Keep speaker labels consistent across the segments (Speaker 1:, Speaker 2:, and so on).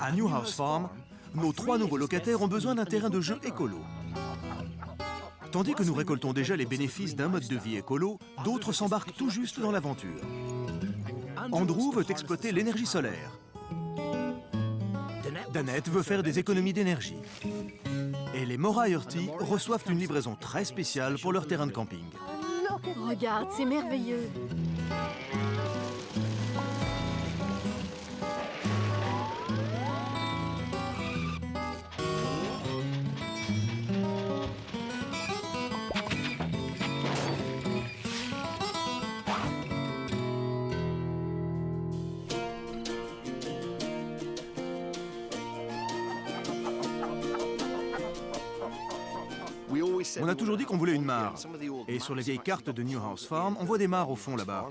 Speaker 1: À New House Farm, nos 3 nouveaux locataires ont besoin d'un terrain de jeu écolo. Tandis que nous récoltons déjà les bénéfices d'un mode de vie écolo, d'autres s'embarquent tout juste dans l'aventure. Andrew veut exploiter l'énergie solaire. Danette veut faire des économies d'énergie. Et les Moriarty reçoivent une livraison très spéciale pour leur terrain de camping.
Speaker 2: Regarde, c'est merveilleux.
Speaker 1: On a toujours dit qu'on voulait une mare. Et sur les vieilles cartes de New House Farm, on voit des mares au fond là-bas.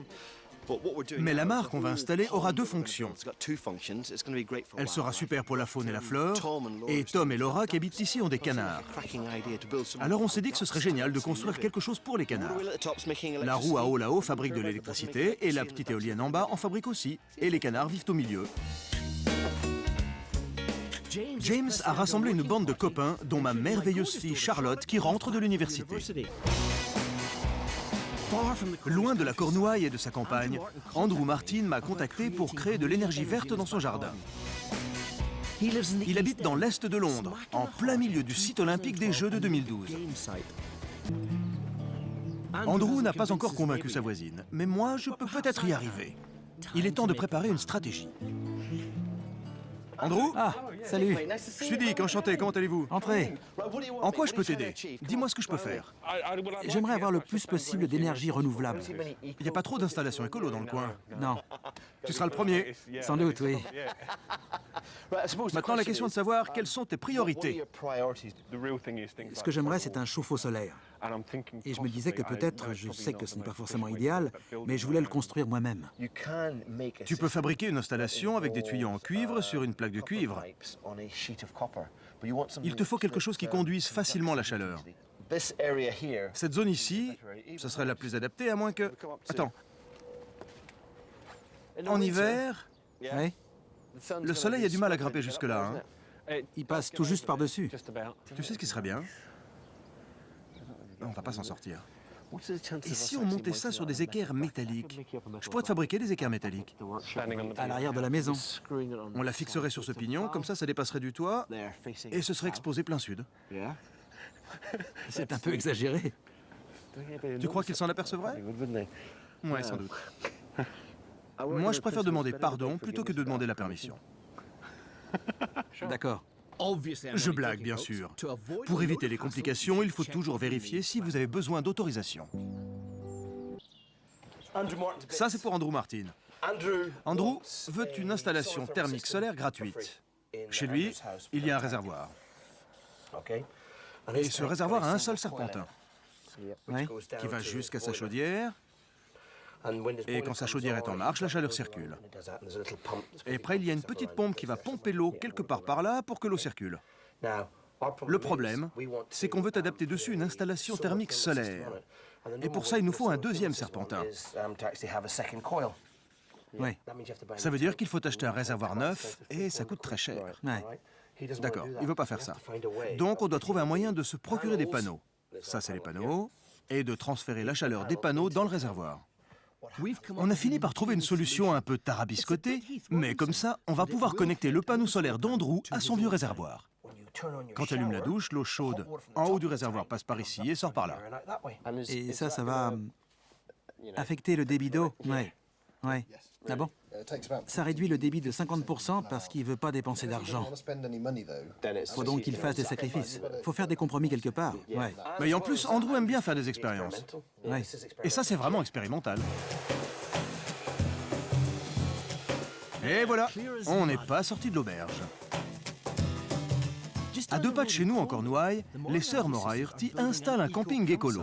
Speaker 1: Mais la mare qu'on va installer aura 2 fonctions. Elle sera super pour la faune et la flore, et Tom et Laura qui habitent ici ont des canards. Alors on s'est dit que ce serait génial de construire quelque chose pour les canards. La roue à eau là-haut fabrique de l'électricité, et la petite éolienne en bas en fabrique aussi. Et les canards vivent au milieu. James a rassemblé une bande de copains, dont ma merveilleuse fille Charlotte qui rentre de l'université. Loin de la Cornouaille et de sa campagne, Andrew Martin m'a contacté pour créer de l'énergie verte dans son jardin. Il habite dans l'est de Londres, en plein milieu du site olympique des Jeux de 2012. Andrew n'a pas encore convaincu sa voisine, mais moi, je peux peut-être y arriver. Il est temps de préparer une stratégie. Andrew?
Speaker 3: Ah, salut.
Speaker 1: Je suis Dick, enchanté, comment allez-vous?
Speaker 3: Entrez.
Speaker 1: En quoi je peux t'aider? Dis-moi ce que je peux faire.
Speaker 3: J'aimerais avoir le plus possible d'énergie renouvelable.
Speaker 1: Il n'y a pas trop d'installations écolo dans le coin.
Speaker 3: Non,
Speaker 1: Tu seras le premier.
Speaker 3: sans doute, oui.
Speaker 1: Maintenant, la question est de savoir quelles sont tes priorités.
Speaker 3: Ce que j'aimerais, c'est un chauffe-eau solaire. Et je me disais que peut-être, je sais que ce n'est pas forcément idéal, mais je voulais le construire moi-même.
Speaker 1: Tu peux fabriquer une installation avec des tuyaux en cuivre sur une plaque de cuivre. Il te faut quelque chose qui conduise facilement la chaleur. Cette zone ici, ce serait la plus adaptée à moins que... Attends. En hiver,
Speaker 3: Oui,
Speaker 1: le soleil a du mal à grimper jusque-là. Hein.
Speaker 3: il passe tout juste par-dessus.
Speaker 1: Tu sais ce qui serait bien? On va pas s'en sortir. Et si on montait ça sur des équerres métalliques? Je pourrais te fabriquer des équerres métalliques.
Speaker 3: À l'arrière de la maison.
Speaker 1: On la fixerait sur ce pignon, comme ça dépasserait du toit, et ce serait exposé plein sud.
Speaker 3: C'est un peu exagéré.
Speaker 1: Tu crois qu'il s'en apercevrait? Ouais, sans doute. Moi, je préfère demander pardon plutôt que de demander la permission.
Speaker 3: D'accord.
Speaker 1: Je blague, bien sûr. Pour éviter les complications, il faut toujours vérifier si vous avez besoin d'autorisation. Ça, c'est pour Andrew Martin. Andrew veut une installation thermique solaire gratuite. Chez lui, il y a un réservoir. Et ce réservoir a un seul serpentin,
Speaker 3: Oui.
Speaker 1: qui va jusqu'à sa chaudière. Et quand sa chaudière est en marche, la chaleur circule. Et après, il y a une petite pompe qui va pomper l'eau quelque part par là pour que l'eau circule. Le problème, c'est qu'on veut adapter dessus une installation thermique solaire. Et pour ça, il nous faut un 2e serpentin.
Speaker 3: Oui.
Speaker 1: Ça veut dire qu'il faut acheter un réservoir neuf et ça coûte très cher.
Speaker 3: Ouais.
Speaker 1: D'accord, il ne veut pas faire ça. Donc, on doit trouver un moyen de se procurer des panneaux. Ça, c'est les panneaux. Et de transférer la chaleur des panneaux dans le réservoir. On a fini par trouver une solution un peu tarabiscotée, mais comme ça, on va pouvoir connecter le panneau solaire d'Andrew à son vieux réservoir. Quand tu allumes la douche, l'eau chaude en haut du réservoir passe par ici et sort par là.
Speaker 3: Et ça va affecter le débit d'eau. Ouais. Ouais. Ah bon? Ça réduit le débit de 50% parce qu'il veut pas dépenser d'argent. Faut donc qu'il fasse des sacrifices. Faut faire des compromis quelque part. Ouais.
Speaker 1: Mais en plus, Andrew aime bien faire des expériences.
Speaker 3: Ouais.
Speaker 1: Et ça, c'est vraiment expérimental. Et voilà, on n'est pas sorti de l'auberge. À 2 pas de chez nous, en Cornouailles, les sœurs Moriarty installent un camping écolo.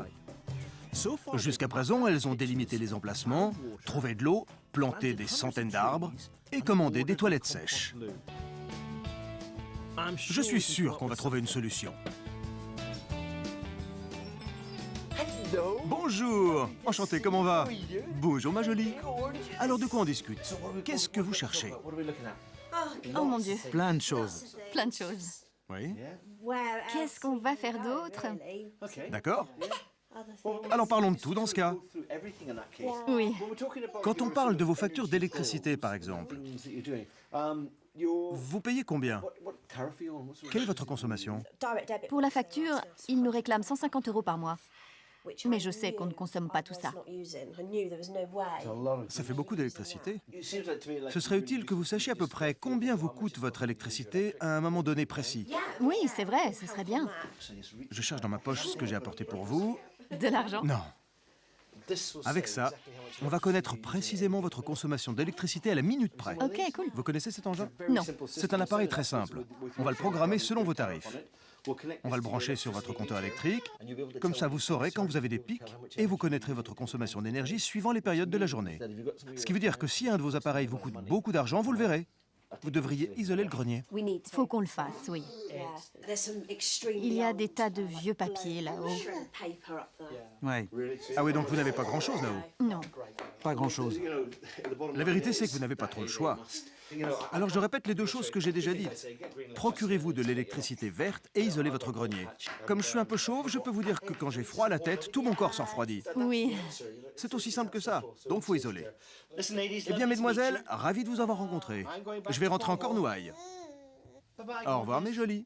Speaker 1: Jusqu'à présent, elles ont délimité les emplacements, trouvé de l'eau, planté des centaines d'arbres et commandé des toilettes sèches. Je suis sûr qu'on va trouver une solution. Bonjour! Enchanté, comment va? Bonjour ma jolie. Alors de quoi on discute? Qu'est-ce que vous cherchez?
Speaker 2: Oh mon Dieu,
Speaker 3: Plein de choses.
Speaker 2: plein de choses.
Speaker 1: Oui,
Speaker 2: Qu'est-ce qu'on va faire d'autre?
Speaker 1: d'accord. Alors parlons de tout dans ce cas.
Speaker 2: Oui.
Speaker 1: Quand on parle de vos factures d'électricité, par exemple, vous payez combien? Quelle est votre consommation?
Speaker 2: Pour la facture, ils nous réclament 150 € par mois. Mais je sais qu'on ne consomme pas tout ça.
Speaker 1: Ça fait beaucoup d'électricité. Ce serait utile que vous sachiez à peu près combien vous coûte votre électricité à un moment donné précis.
Speaker 2: Oui, c'est vrai, ce serait bien.
Speaker 1: Je cherche dans ma poche ce que j'ai apporté pour vous.
Speaker 2: De l'argent?
Speaker 1: Non. Avec ça, on va connaître précisément votre consommation d'électricité à la minute près.
Speaker 2: Ok, cool.
Speaker 1: Vous connaissez cet engin?
Speaker 2: Non.
Speaker 1: C'est un appareil très simple. On va le programmer selon vos tarifs. On va le brancher sur votre compteur électrique. Comme ça, vous saurez quand vous avez des pics et vous connaîtrez votre consommation d'énergie suivant les périodes de la journée. Ce qui veut dire que si un de vos appareils vous coûte beaucoup d'argent, vous le verrez. Vous devriez isoler le grenier.
Speaker 2: Faut qu'on le fasse, oui. Il y a des tas de vieux papiers là-haut.
Speaker 3: Ouais,
Speaker 1: Ah oui, donc vous n'avez pas grand-chose là-haut.
Speaker 2: Non.
Speaker 3: pas grand-chose.
Speaker 1: La vérité, c'est que vous n'avez pas trop le choix. Alors je répète les deux choses que j'ai déjà dites. Procurez-vous de l'électricité verte et isolez votre grenier. Comme je suis un peu chauve, je peux vous dire que quand j'ai froid à la tête, tout mon corps s'en refroidit.
Speaker 2: Oui.
Speaker 1: C'est aussi simple que ça, donc faut isoler. Eh bien, mesdemoiselles, ravi de vous avoir rencontré. Je vais rentrer en Cornouailles. Au revoir, mes jolies.